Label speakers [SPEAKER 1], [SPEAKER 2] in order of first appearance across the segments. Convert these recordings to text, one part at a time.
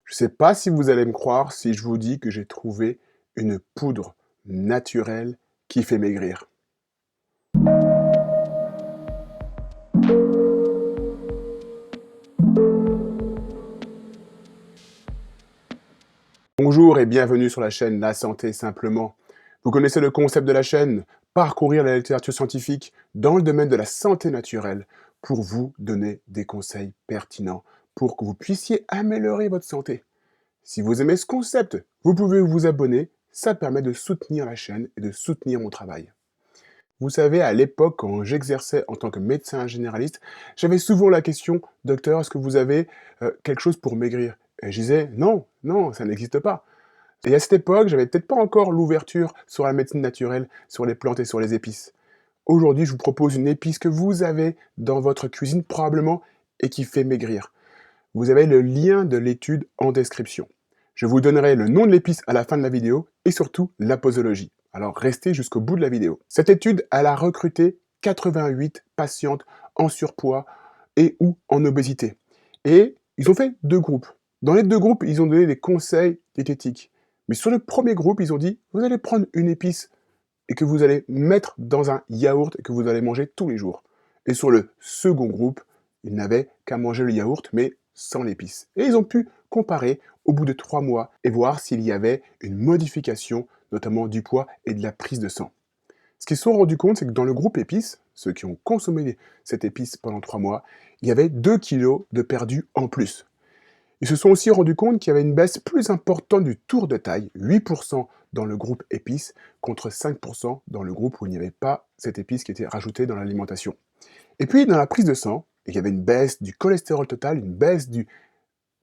[SPEAKER 1] Je ne sais pas si vous allez me croire si je vous dis que j'ai trouvé une poudre naturelle qui fait maigrir. Bonjour et bienvenue sur la chaîne La Santé Simplement. Vous connaissez le concept de la chaîne, parcourir la littérature scientifique dans le domaine de la santé naturelle pour vous donner des conseils pertinents pour que vous puissiez améliorer votre santé. Si vous aimez ce concept, vous pouvez vous abonner, ça permet de soutenir la chaîne et de soutenir mon travail. Vous savez, à l'époque, quand j'exerçais en tant que médecin généraliste, j'avais souvent la question: «Docteur, est-ce que vous avez, quelque chose pour maigrir?» Et je disais: «Non, non, ça n'existe pas». Et à cette époque, j'avais peut-être pas encore l'ouverture sur la médecine naturelle, sur les plantes et sur les épices. Aujourd'hui, je vous propose une épice que vous avez dans votre cuisine probablement et qui fait maigrir. Vous avez le lien de l'étude en description. Je vous donnerai le nom de l'épice à la fin de la vidéo et surtout la posologie. Alors restez jusqu'au bout de la vidéo. Cette étude, elle a recruté 88 patientes en surpoids et ou en obésité. Et ils ont fait deux groupes. Dans les deux groupes, ils ont donné des conseils diététiques. Mais sur le premier groupe, ils ont dit: vous allez prendre une épice et que vous allez mettre dans un yaourt et que vous allez manger tous les jours. Et sur le second groupe, ils n'avaient qu'à manger le yaourt, mais sans l'épice. Et ils ont pu comparer au bout de 3 mois et voir s'il y avait une modification, notamment du poids et de la prise de sang. Ce qu'ils se sont rendus compte, c'est que dans le groupe épices, ceux qui ont consommé cette épice pendant 3 mois, il y avait 2 kilos de perdu en plus. Ils se sont aussi rendus compte qu'il y avait une baisse plus importante du tour de taille, 8% dans le groupe épices, contre 5% dans le groupe où il n'y avait pas cette épice qui était rajoutée dans l'alimentation. Et puis, dans la prise de sang, il y avait une baisse du cholestérol total, une baisse du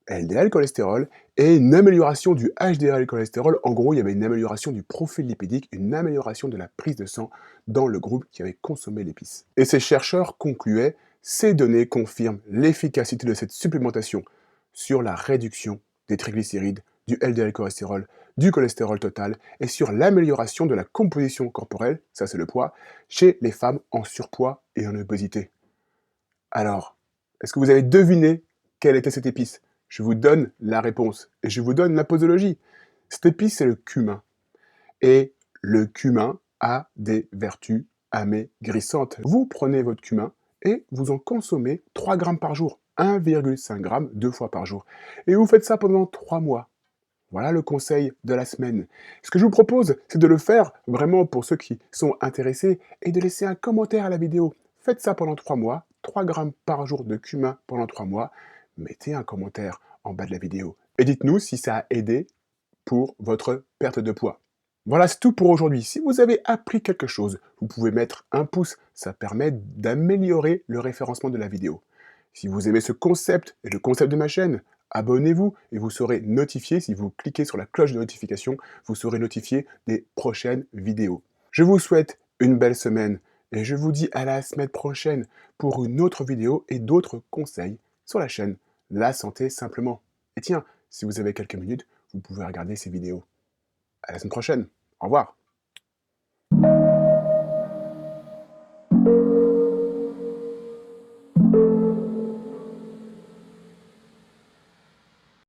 [SPEAKER 1] LDL cholestérol et une amélioration du HDL cholestérol. En gros, il y avait une amélioration du profil lipidique, une amélioration de la prise de sang dans le groupe qui avait consommé l'épice. Et ces chercheurs concluaient: ces données confirment l'efficacité de cette supplémentation sur la réduction des triglycérides, du LDL cholestérol, du cholestérol total et sur l'amélioration de la composition corporelle, ça c'est le poids, chez les femmes en surpoids et en obésité. Alors, est-ce que vous avez deviné quelle était cette épice? Je vous donne la réponse et je vous donne la posologie. Cette épice, c'est le cumin. Et le cumin a des vertus amaigrissantes. Vous prenez votre cumin et vous en consommez 3 grammes par jour, 1,5 g 2 fois par jour. Et vous faites ça pendant 3 mois. Voilà le conseil de la semaine. Ce que je vous propose, c'est de le faire vraiment pour ceux qui sont intéressés et de laisser un commentaire à la vidéo. Faites ça pendant 3 mois, 3 grammes par jour de cumin pendant 3 mois. Mettez un commentaire en bas de la vidéo. Et dites-nous si ça a aidé pour votre perte de poids. Voilà, c'est tout pour aujourd'hui. Si vous avez appris quelque chose, vous pouvez mettre un pouce. Ça permet d'améliorer le référencement de la vidéo. Si vous aimez ce concept et le concept de ma chaîne, abonnez-vous et vous serez notifié. Si vous cliquez sur la cloche de notification, vous serez notifié des prochaines vidéos. Je vous souhaite une belle semaine et je vous dis à la semaine prochaine pour une autre vidéo et d'autres conseils sur la chaîne La Santé Simplement. Et tiens, si vous avez quelques minutes, vous pouvez regarder ces vidéos. À la semaine prochaine. Au revoir.